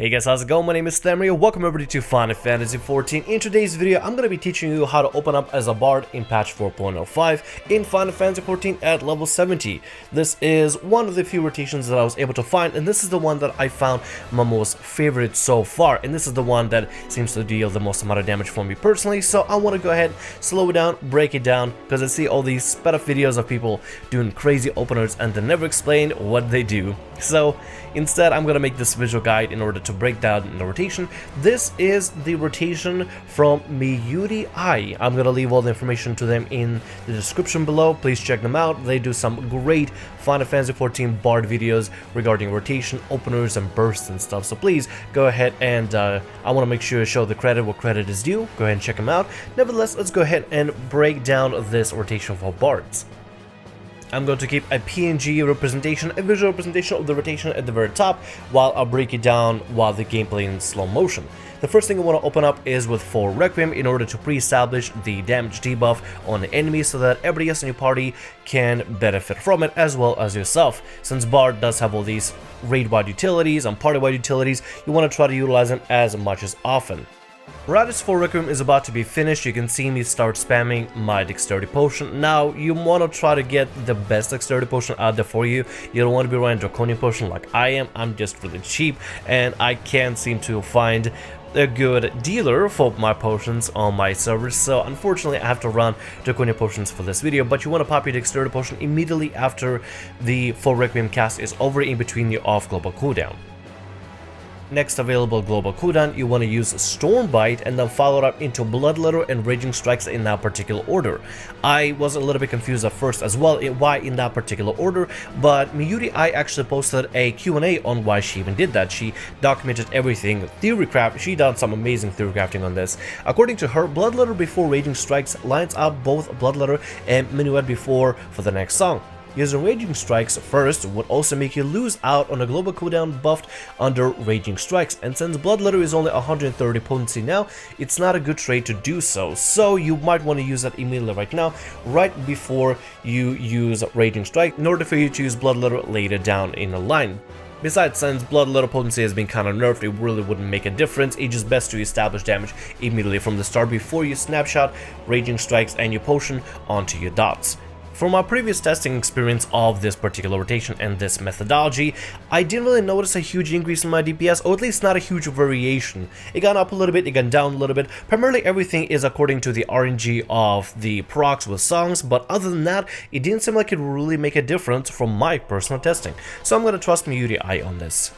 Hey guys, how's it going? My name is Thamriyell. Welcome everybody to Final Fantasy XIV. In today's video, I'm going to be teaching you how to open up as a Bard in patch 4.05 in Final Fantasy XIV at level 70. This is one of the few rotations that I was able to find, and this is the one that I found my most favorite so far. And this is the one that seems to deal the most amount of damage for me personally, so I want to go ahead, slow it down, break it down, because I see all these sped up videos of people doing crazy openers and they never explain what they do. So instead, I'm going to make this visual guide in order to break down the rotation. This is the rotation from Miyuri Ai. I'm going to leave all the information to them in the description below. Please check them out. They do some great Final Fantasy XIV Bard videos regarding rotation, openers, and bursts and stuff. So please go ahead and I want to make sure to show the credit where credit is due. Go ahead and check them out. Nevertheless, let's go ahead and break down this rotation for Bards. I'm going to keep a PNG representation, a visual representation of the rotation at the very top, while I'll break it down while the gameplay in slow motion. The first thing I want to open up is with full Requiem in order to pre-establish the damage debuff on the enemy so that everybody else in your party can benefit from it as well as yourself. Since Bard does have all these raid-wide utilities and party-wide utilities, you want to try to utilize them as much as often. Right as full Requiem is about to be finished, you can see me start spamming my Dexterity Potion. Now, you want to try to get the best Dexterity Potion out there for you. You don't want to be running Draconian Potion like I am. I'm just really cheap, and I can't seem to find a good dealer for my potions on my servers, so unfortunately I have to run Draconian Potions for this video. But you want to pop your Dexterity Potion immediately after the full Requiem cast is over, in between your off global cooldown. Next available global cooldown, you want to use Stormbite and then follow it up into Bloodletter and Raging Strikes in that particular order. I was a little bit confused at first as well why in that particular order, but Miyuri Ai actually posted a Q&A on why she even did that. She documented everything, theory craft. She done some amazing theory crafting on this. According to her, Bloodletter before Raging Strikes lines up both Bloodletter and Minuet before for the next song. Using Raging Strikes first would also make you lose out on a global cooldown buffed under Raging Strikes, and since Bloodletter is only 130 potency now, it's not a good trade to do so. So you might want to use that immediately right now, right before you use Raging Strike, in order for you to use Bloodletter later down in the line. Besides, since Bloodletter potency has been kind of nerfed, it really wouldn't make a difference. It's just best to establish damage immediately from the start before you snapshot Raging Strikes and your potion onto your dots. From my previous testing experience of this particular rotation and this methodology, I didn't really notice a huge increase in my DPS, or at least not a huge variation. It got up a little bit, it got down a little bit. Primarily everything is according to the RNG of the procs with songs, but other than that, it didn't seem like it would really make a difference from my personal testing. So I'm going to trust Miyuri Ai on this.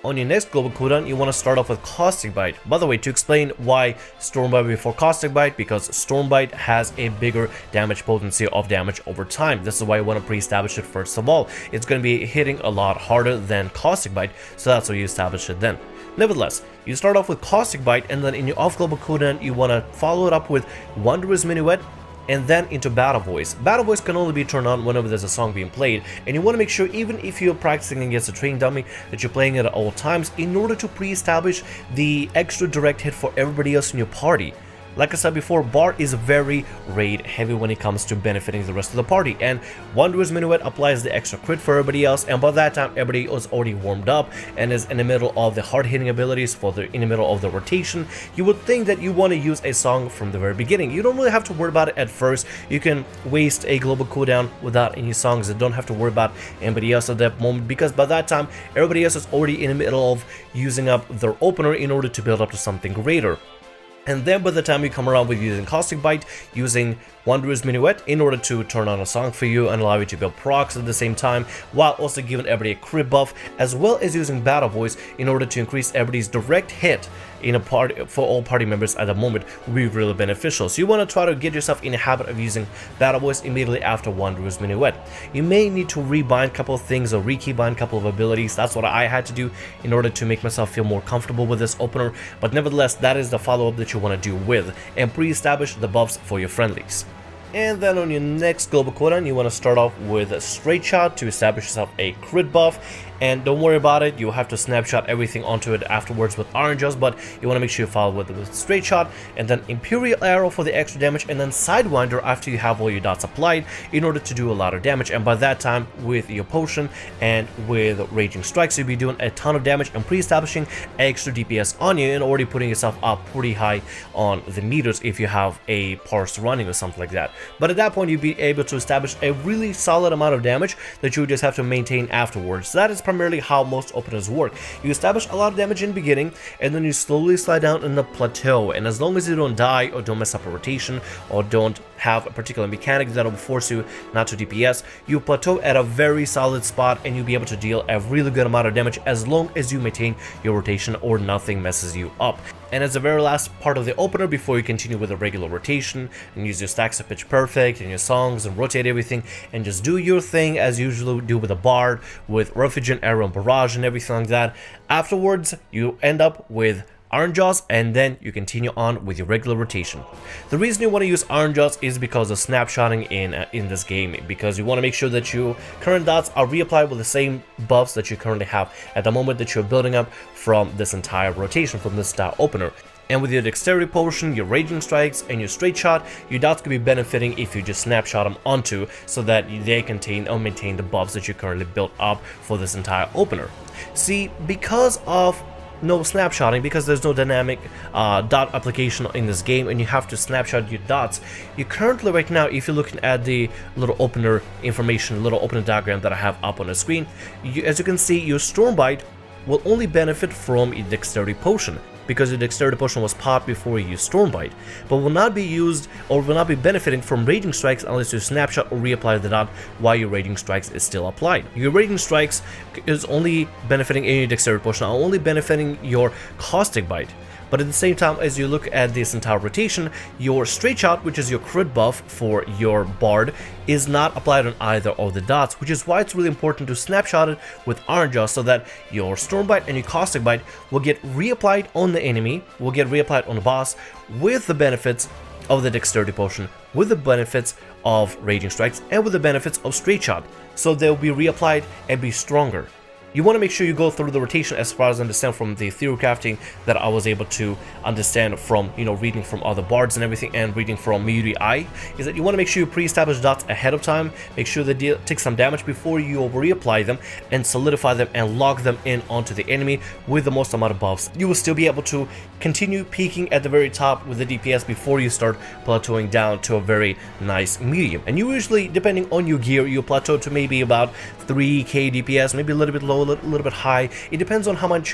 On your next global cooldown, you want to start off with Caustic Bite. By the way, to explain why Stormbite before Caustic Bite, because Stormbite has a bigger damage potency of damage over time. This is why you want to pre-establish it first of all. It's going to be hitting a lot harder than Caustic Bite, so that's why you establish it then. Nevertheless, you start off with Caustic Bite, and then in your off global cooldown, you want to follow it up with Wondrous Minuet, and then into Battle Voice. Battle Voice can only be turned on whenever there's a song being played, and you want to make sure, even if you're practicing against a trained dummy, that you're playing it at all times in order to pre-establish the extra direct hit for everybody else in your party. Like I said before, Bard is very raid heavy when it comes to benefiting the rest of the party, and Wondrous Minuet applies the extra crit for everybody else, and by that time everybody is already warmed up and is in the middle of the hard hitting abilities in the middle of the rotation. You would think that you want to use a song from the very beginning. You don't really have to worry about it at first. You can waste a global cooldown without any songs and don't have to worry about anybody else at that moment, because by that time everybody else is already in the middle of using up their opener in order to build up to something greater. And then by the time you come around with using Caustic Bite, using Wondrous Minuet in order to turn on a song for you and allow you to build procs at the same time, while also giving everybody a crit buff, as well as using Battle Voice in order to increase everybody's direct hit in a party for all party members at the moment, will be really beneficial. So you want to try to get yourself in the habit of using Battle Voice immediately after Wondrous Minuet. You may need to rebind a couple of things or rekeybind a couple of abilities. That's what I had to do in order to make myself feel more comfortable with this opener, but nevertheless, that is the follow-up that you want to do with, and pre-establish the buffs for your friendlies. And then on your next global cooldown, you want to start off with a Straight Shot to establish yourself a crit buff, And don't worry about it, you'll have to snapshot everything onto it afterwards with Iron Jaws, but you want to make sure you follow with straight shot, and then Imperial Arrow for the extra damage, and then Sidewinder after you have all your dots applied in order to do a lot of damage. And by that time, with your potion and with Raging Strikes, you'll be doing a ton of damage and pre-establishing extra DPS on you and already putting yourself up pretty high on the meters if you have a parse running or something like that. But at that point, you'll be able to establish a really solid amount of damage that you just have to maintain afterwards. So that is primarily how most openers work. You establish a lot of damage in the beginning, and then you slowly slide down in the plateau, and as long as you don't die or don't mess up a rotation or don't have a particular mechanic that will force you not to DPS, you plateau at a very solid spot and you'll be able to deal a really good amount of damage as long as you maintain your rotation or nothing messes you up. And as the very last part of the opener, before you continue with a regular rotation and use your stacks of Pitch Perfect and your songs and rotate everything and just do your thing as you usually do with a Bard, with Refuge and Arrow and Barrage and everything like that, afterwards you end up with Iron Jaws, and then you continue on with your regular rotation. The reason you want to use Iron Jaws is because of snapshotting in this game, because you want to make sure that your current dots are reapplied with the same buffs that you currently have at the moment that you're building up from this entire rotation, from this entire opener. And with your Dexterity Potion, your Raging Strikes, and your Straight Shot, your dots could be benefiting if you just snapshot them onto, so that they contain or maintain the buffs that you currently built up for this entire opener. See, because of no snapshotting, because there's no dynamic dot application in this game and you have to snapshot your dots, you currently right now, if you're looking at the little opener information, little opener diagram that I have up on the screen, as you can see, your Stormbite will only benefit from a Dexterity Potion, because the Dexterity Potion was popped before you use Stormbite, but will not be used or will not be benefiting from Raging Strikes unless you snapshot or reapply the dot while your Raging Strikes is still applied. Your Raging Strikes is only benefiting any Dexterity Potion, are only benefiting your Caustic Bite. But at the same time, as you look at this entire rotation, your Straight Shot, which is your crit buff for your Bard, is not applied on either of the dots, which is why it's really important to snapshot it with Iron Jaws so that your Stormbite and your Caustic Bite will get reapplied on the enemy, will get reapplied on the boss with the benefits of the Dexterity Potion, with the benefits of Raging Strikes, and with the benefits of Straight Shot, so they'll be reapplied and be stronger. You want to make sure you go through the rotation, as far as I understand from the theory crafting that I was able to understand from, reading from other bards and everything, and reading from Miyuri Ai, is that you want to make sure you pre-establish dots ahead of time, make sure they take some damage before you reapply them, and solidify them and lock them in onto the enemy with the most amount of buffs. You will still be able to continue peaking at the very top with the DPS before you start plateauing down to a very nice medium. And you usually, depending on your gear, you plateau to maybe about 3k DPS, maybe a little bit low, a little bit high. It depends on how much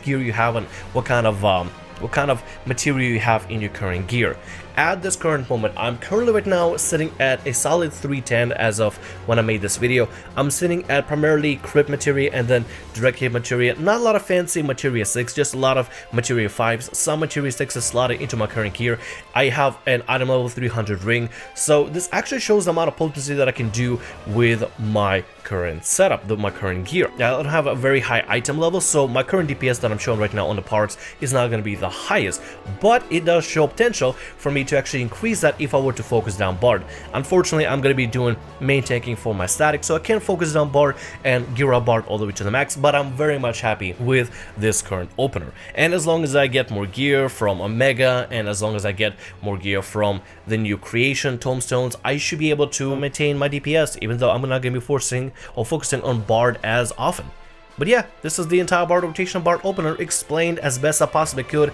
gear you have and what kind of material you have in your current gear. At this current moment, I'm currently right now sitting at a solid 310 as of when I made this video. I'm sitting at primarily crit materia and then direct hit materia. Not a lot of fancy materia 6, just a lot of materia 5s. Some materia 6 is slotted into my current gear. I have an item level 300 ring, so this actually shows the amount of potency that I can do with my current setup, my current gear. Now, I don't have a very high item level, so my current DPS that I'm showing right now on the parts is not going to be the highest, but it does show potential for me to actually increase that if I were to focus down Bard. Unfortunately, I'm going to be doing main tanking for my static, so I can't focus down Bard and gear up Bard all the way to the max, but I'm very much happy with this current opener. And as long as I get more gear from Omega, and as long as I get more gear from the new creation tomestones, I should be able to maintain my DPS, even though I'm not going to be focusing on Bard as often. But yeah, this is the entire Bard rotation Bard opener explained as best I possibly could.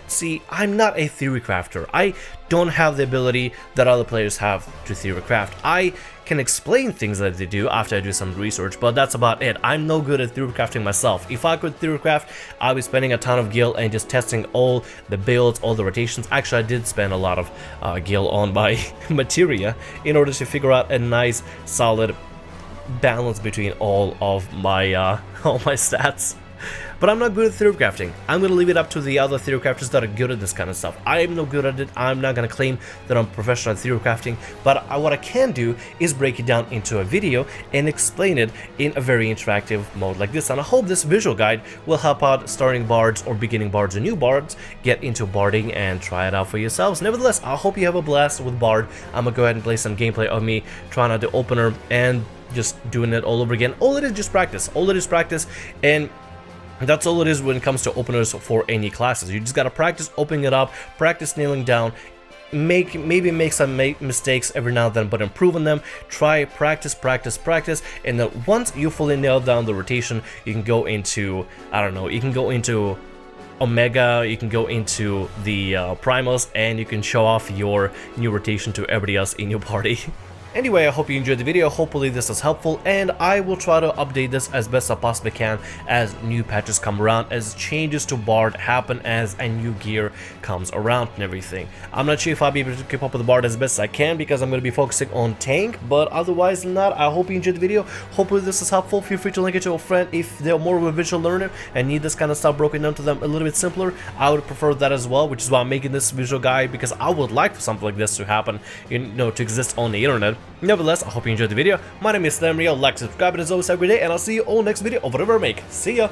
See, I'm not a theory crafter. I don't have the ability that other players have to theory craft. I can explain things that they do after I do some research, but that's about it. I'm no good at theory crafting myself. If I could theory craft, I'd be spending a ton of gil and just testing all the builds, all the rotations. Actually, I did spend a lot of gil on my materia in order to figure out a nice, solid balance between all of my stats. But I'm not good at theory crafting. I'm going to leave it up to the other theory crafters that are good at this kind of stuff. I'm no good at it. I'm not going to claim that I'm professional at theory crafting, but what I can do is break it down into a video and explain it in a very interactive mode like this. And I hope this visual guide will help out starting bards or beginning bards or new bards get into barding and try it out for yourselves. Nevertheless, I hope you have a blast with Bard. I'm going to go ahead and play some gameplay of me trying out the opener and just doing it all over again. All it is just practice. All it is practice, and that's all it is when it comes to openers for any classes. You just gotta practice opening it up, practice nailing down, maybe make some mistakes every now and then, but improve on them. Try, practice, and then once you fully nail down the rotation, you can go into, I don't know, you can go into Omega, you can go into the Primals, and you can show off your new rotation to everybody else in your party. Anyway, I hope you enjoyed the video. Hopefully this was helpful, and I will try to update this as best I possibly can as new patches come around, as changes to Bard happen, as a new gear comes around and everything. I'm not sure if I'll be able to keep up with the Bard as best I can, because I'm going to be focusing on tank, but otherwise than that, I hope you enjoyed the video. Hopefully this is helpful. Feel free to link it to a friend if they're more of a visual learner and need this kind of stuff broken down to them a little bit simpler. I would prefer that as well, which is why I'm making this visual guide, because I would like for something like this to happen, you know, to exist on the internet. Nevertheless, I hope you enjoyed the video. My name is Thamriyell. Like, subscribe, and as always, have a great day, and I'll see you all next video or whatever I make. See ya!